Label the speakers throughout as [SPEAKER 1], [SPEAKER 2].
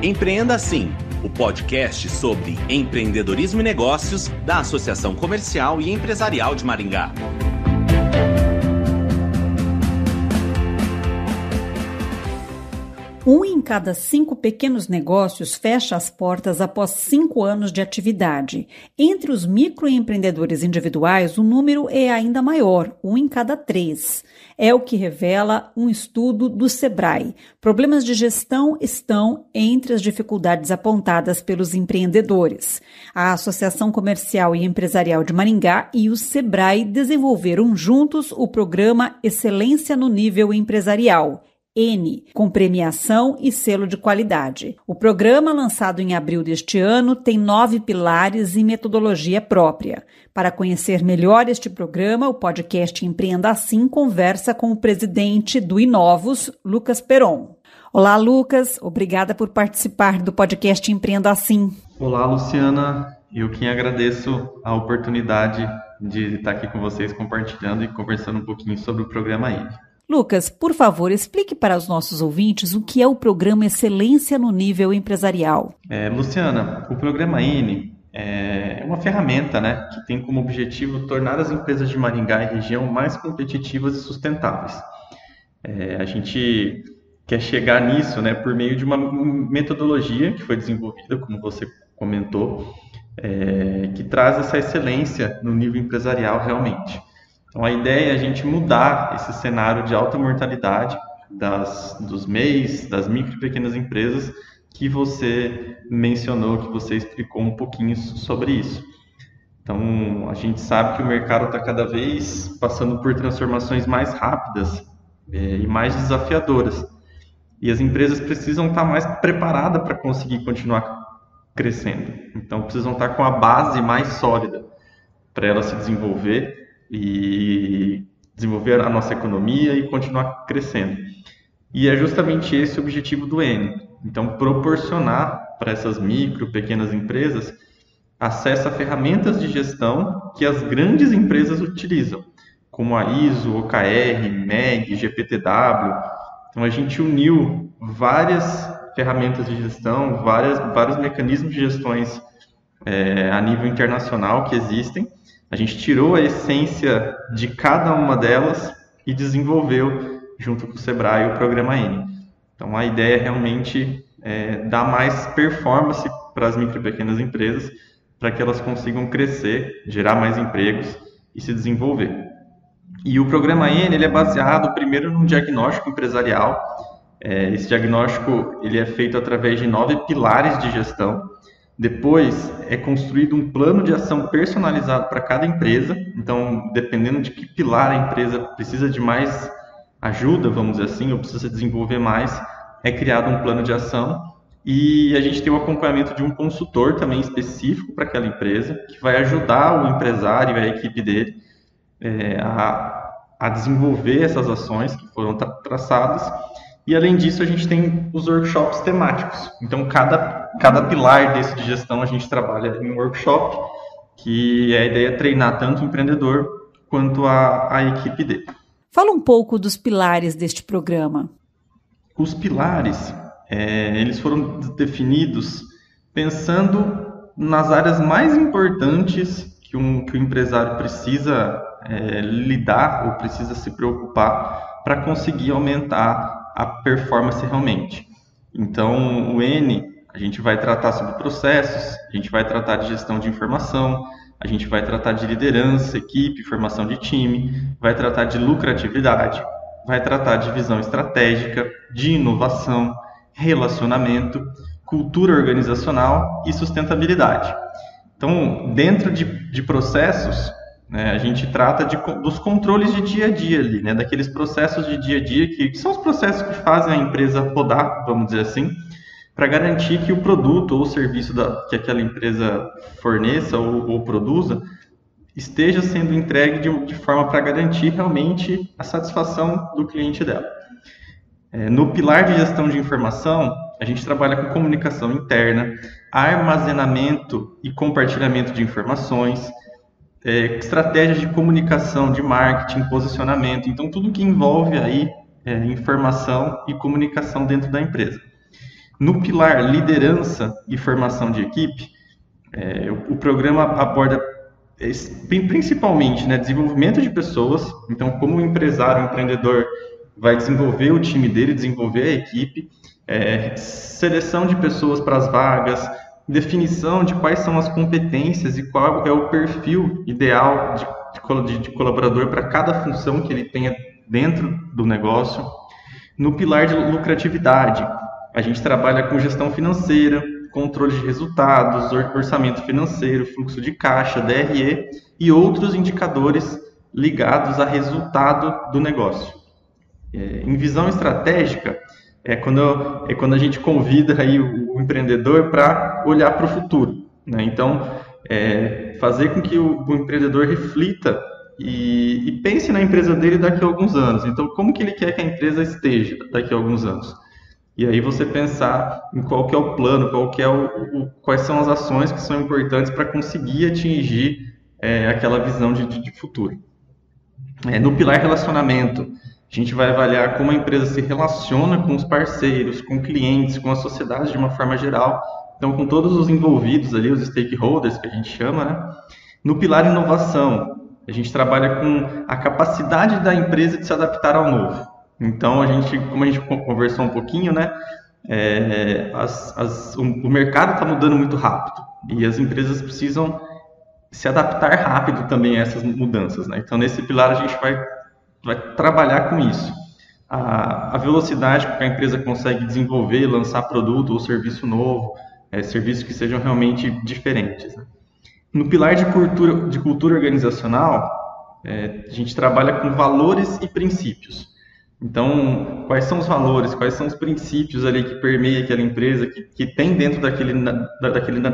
[SPEAKER 1] Empreenda Assim, o podcast sobre empreendedorismo e negócios da Associação Comercial e Empresarial de Maringá.
[SPEAKER 2] Um em cada 5 pequenos negócios fecha as portas após 5 anos de atividade. Entre os microempreendedores individuais, o número é ainda maior, 1 em cada 3. É o que revela um estudo do Sebrae. Problemas de gestão estão entre as dificuldades apontadas pelos empreendedores. A Associação Comercial e Empresarial de Maringá e o Sebrae desenvolveram juntos o programa Excelência no Nível Empresarial, N, com premiação e selo de qualidade. O programa, lançado em abril deste ano, tem 9 pilares e metodologia própria. Para conhecer melhor este programa, o podcast Empreenda Assim conversa com o presidente do Inovos, Lucas Peron. Olá, Lucas. Obrigada por participar do podcast Empreenda Assim.
[SPEAKER 3] Olá, Luciana. Eu quem agradeço a oportunidade de estar aqui com vocês compartilhando e conversando um pouquinho sobre o programa N.
[SPEAKER 2] Lucas, por favor, explique para os nossos ouvintes o que é o programa Excelência no Nível Empresarial.
[SPEAKER 3] Luciana, o programa N é uma ferramenta, que tem como objetivo tornar as empresas de Maringá e região mais competitivas e sustentáveis. A gente quer chegar nisso, por meio de uma metodologia que foi desenvolvida, como você comentou, que traz essa excelência no nível empresarial realmente. Então, a ideia é a gente mudar esse cenário de alta mortalidade dos MEIs, das micro e pequenas empresas, que você mencionou, que você explicou um pouquinho sobre isso. Então, a gente sabe que o mercado está cada vez passando por transformações mais rápidas e mais desafiadoras. E as empresas precisam estar mais preparadas para conseguir continuar crescendo. Então, precisam estar com a base mais sólida para ela se desenvolver e desenvolver a nossa economia e continuar crescendo. E é justamente esse o objetivo do N. Então, proporcionar para essas micro, pequenas empresas acesso a ferramentas de gestão que as grandes empresas utilizam, como a ISO, OKR, MEG, GPTW. Então, a gente uniu várias ferramentas de gestão, vários mecanismos de gestões a nível internacional que existem. A gente tirou a essência de cada uma delas e desenvolveu, junto com o Sebrae, o programa N. Então, a ideia é realmente dar mais performance para as micro e pequenas empresas, para que elas consigam crescer, gerar mais empregos e se desenvolver. E o programa N ele é baseado, primeiro, num diagnóstico empresarial. Esse diagnóstico ele é feito através de 9 pilares de gestão. Depois é construído um plano de ação personalizado para cada empresa. Então, dependendo de que pilar a empresa precisa de mais ajuda, vamos dizer assim, ou precisa se desenvolver mais, é criado um plano de ação. E a gente tem o acompanhamento de um consultor também específico para aquela empresa, que vai ajudar o empresário e a equipe dele a desenvolver essas ações que foram traçadas. E, além disso, a gente tem os workshops temáticos. Então, cada pilar desse de gestão a gente trabalha em um workshop, que a ideia é treinar tanto o empreendedor quanto a equipe dele.
[SPEAKER 2] Fala um pouco dos pilares deste programa.
[SPEAKER 3] Os pilares, eles foram definidos pensando nas áreas mais importantes que o empresário precisa lidar ou precisa se preocupar para conseguir aumentar a performance realmente. Então, o N, a gente vai tratar sobre processos, a gente vai tratar de gestão de informação, a gente vai tratar de liderança, equipe, formação de time, vai tratar de lucratividade, vai tratar de visão estratégica, de inovação, relacionamento, cultura organizacional e sustentabilidade. Então, dentro de processos, a gente trata dos controles de dia a dia ali, daqueles processos de dia a dia que são os processos que fazem a empresa rodar, vamos dizer assim, para garantir que o produto ou o serviço que aquela empresa forneça ou produza esteja sendo entregue de forma para garantir realmente a satisfação do cliente dela. No pilar de gestão de informação, a gente trabalha com comunicação interna, armazenamento e compartilhamento de informações, estratégias de comunicação, de marketing, posicionamento, então tudo que envolve aí informação e comunicação dentro da empresa. No pilar liderança e formação de equipe, o programa aborda principalmente, né, desenvolvimento de pessoas. Então, como o empresário, o empreendedor vai desenvolver o time dele, desenvolver a equipe, seleção de pessoas para as vagas, definição de quais são as competências e qual é o perfil ideal de colaborador para cada função que ele tenha dentro do negócio. No pilar de lucratividade, a gente trabalha com gestão financeira, controle de resultados, orçamento financeiro, fluxo de caixa, DRE e outros indicadores ligados a resultado do negócio. Em visão estratégica, é quando a gente convida aí o empreendedor para olhar para o futuro, né? Então, fazer com que o empreendedor reflita e pense na empresa dele daqui a alguns anos. Então, como que ele quer que a empresa esteja daqui a alguns anos? E aí você pensar em qual que é o plano, quais são as ações que são importantes para conseguir atingir aquela visão de futuro. No pilar relacionamento, a gente vai avaliar como a empresa se relaciona com os parceiros, com clientes, com a sociedade de uma forma geral. Então, com todos os envolvidos ali, os stakeholders que a gente chama, né? No pilar inovação, a gente trabalha com a capacidade da empresa de se adaptar ao novo. Então, como a gente conversou um pouquinho, né? O mercado está mudando muito rápido e as empresas precisam se adaptar rápido também a essas mudanças, né? Então, nesse pilar a gente vai trabalhar com isso. A velocidade com que a empresa consegue desenvolver e lançar produto ou serviço novo, serviços que sejam realmente diferentes, né? No pilar de cultura organizacional, a gente trabalha com valores e princípios. Então, quais são os valores, quais são os princípios ali que permeiam aquela empresa, que tem dentro daquele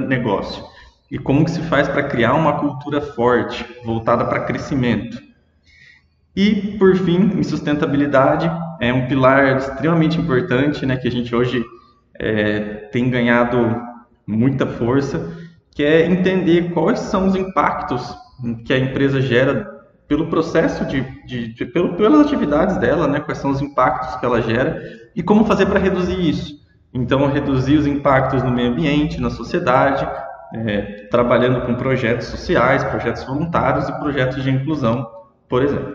[SPEAKER 3] negócio? E como que se faz para criar uma cultura forte, voltada para crescimento? E, por fim, em sustentabilidade, é um pilar extremamente importante, né, que a gente hoje tem ganhado muita força, que é entender quais são os impactos que a empresa gera pelo processo pelas atividades dela, né, quais são os impactos que ela gera e como fazer para reduzir isso. Então, reduzir os impactos no meio ambiente, na sociedade, trabalhando com projetos sociais, projetos voluntários e projetos de inclusão, por exemplo.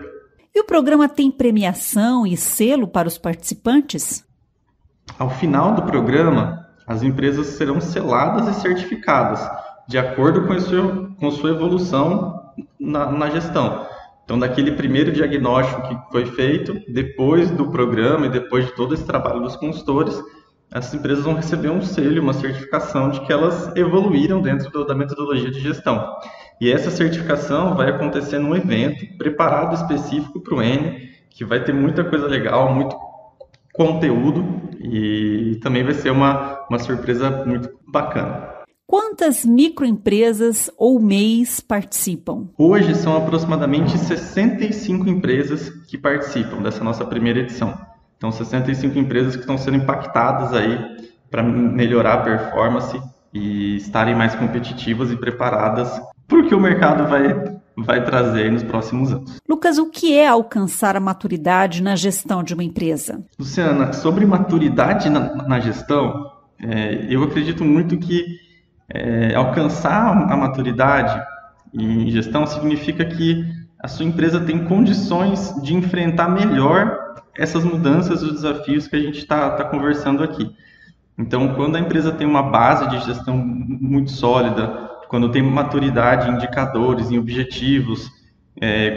[SPEAKER 2] E o programa tem premiação e selo para os participantes?
[SPEAKER 3] Ao final do programa, as empresas serão seladas e certificadas, de acordo com sua evolução na gestão. Então, daquele primeiro diagnóstico que foi feito, depois do programa e depois de todo esse trabalho dos consultores, as empresas vão receber um selo, uma certificação de que elas evoluíram dentro da metodologia de gestão. E essa certificação vai acontecer num evento preparado específico para o N, que vai ter muita coisa legal, muito conteúdo e também vai ser uma surpresa muito bacana.
[SPEAKER 2] Quantas microempresas ou MEIs participam?
[SPEAKER 3] Hoje são aproximadamente 65 empresas que participam dessa nossa primeira edição. Então, 65 empresas que estão sendo impactadas aí para melhorar a performance e estarem mais competitivas e preparadas para o que o mercado vai trazer nos próximos anos.
[SPEAKER 2] Lucas, o que é alcançar a maturidade na gestão de uma empresa?
[SPEAKER 3] Luciana, sobre maturidade na gestão, eu acredito muito que alcançar a maturidade em gestão significa que a sua empresa tem condições de enfrentar melhor essas mudanças e os desafios que a gente está conversando aqui. Então, quando a empresa tem uma base de gestão muito sólida, quando tem maturidade em indicadores, em objetivos,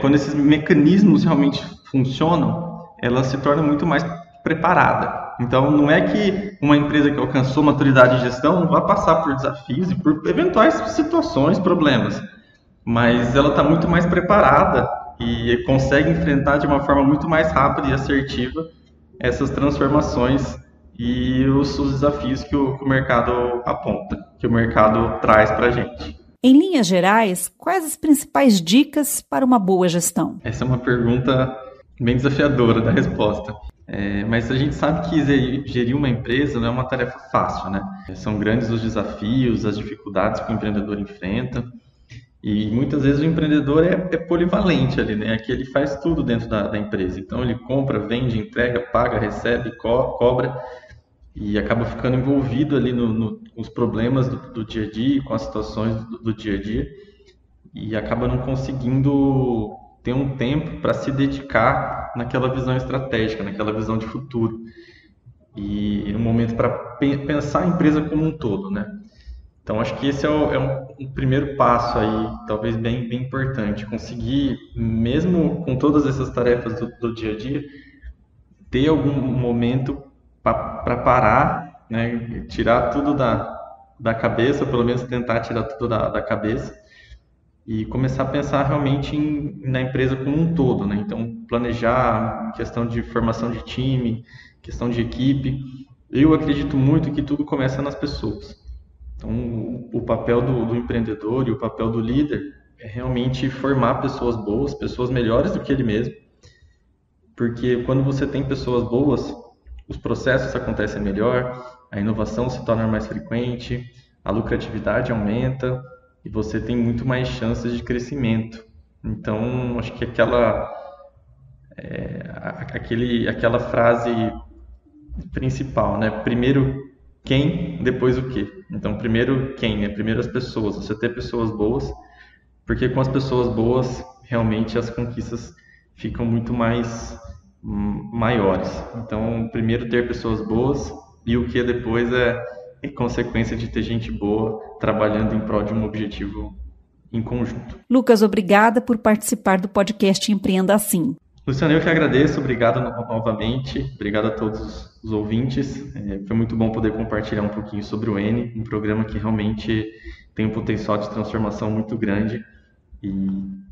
[SPEAKER 3] quando esses mecanismos realmente funcionam, ela se torna muito mais preparada. Então, não é que uma empresa que alcançou maturidade em gestão não vai passar por desafios e por eventuais situações, problemas, mas ela está muito mais preparada e consegue enfrentar de uma forma muito mais rápida e assertiva essas transformações e os desafios que o mercado aponta, que o mercado traz para a gente.
[SPEAKER 2] Em linhas gerais, quais as principais dicas para uma boa gestão?
[SPEAKER 3] Essa é uma pergunta bem desafiadora da resposta. Mas a gente sabe que gerir uma empresa não é uma tarefa fácil, né? São grandes os desafios, as dificuldades que o empreendedor enfrenta. E muitas vezes o empreendedor é polivalente ali, né? Aqui ele faz tudo dentro da empresa. Então ele compra, vende, entrega, paga, recebe, cobra. e acaba ficando envolvido ali nos problemas do dia a dia, com as situações do dia a dia, e acaba não conseguindo ter um tempo para se dedicar naquela visão estratégica, naquela visão de futuro. E um momento para pensar a empresa como um todo, né? Então, acho que esse é um primeiro passo aí, talvez bem importante, conseguir, mesmo com todas essas tarefas do dia a dia, ter algum momento para parar, né? Tirar tudo da cabeça, pelo menos tentar tirar tudo da cabeça, e começar a pensar realmente na empresa como um todo, né? Então, planejar questão de formação de time, questão de equipe. Eu acredito muito que tudo começa nas pessoas. Então, o papel do empreendedor e o papel do líder é realmente formar pessoas boas, pessoas melhores do que ele mesmo, porque quando você tem pessoas boas, os processos acontecem melhor, a inovação se torna mais frequente, a lucratividade aumenta, e você tem muito mais chances de crescimento. Então, acho que aquela frase principal, né? Primeiro quem, depois o quê. Então, primeiro quem, né? Primeiro as pessoas, você ter pessoas boas, porque com as pessoas boas, realmente as conquistas ficam muito mais maiores. Então, primeiro ter pessoas boas, e o que depois é consequência de ter gente boa trabalhando em prol de um objetivo em conjunto.
[SPEAKER 2] Lucas, obrigada por participar do podcast Empreenda Assim.
[SPEAKER 3] Luciano, eu que agradeço, obrigado novamente, obrigado a todos os ouvintes. Foi muito bom poder compartilhar um pouquinho sobre o N, um programa que realmente tem um potencial de transformação muito grande e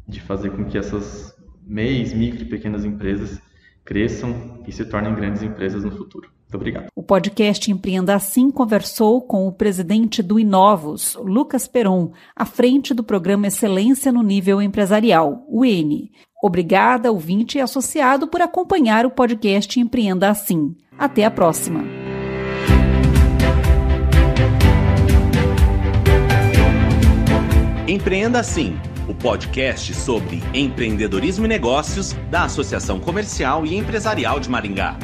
[SPEAKER 3] de fazer com que essas micro e pequenas empresas cresçam e se tornem grandes empresas no futuro. Muito obrigado.
[SPEAKER 2] O podcast Empreenda Assim conversou com o presidente do Inovos, Lucas Peron, à frente do programa Excelência no Nível Empresarial, o N. Obrigada, ouvinte e associado, por acompanhar o podcast Empreenda Assim. Até a próxima.
[SPEAKER 1] Empreenda Assim, o podcast sobre empreendedorismo e negócios da Associação Comercial e Empresarial de Maringá.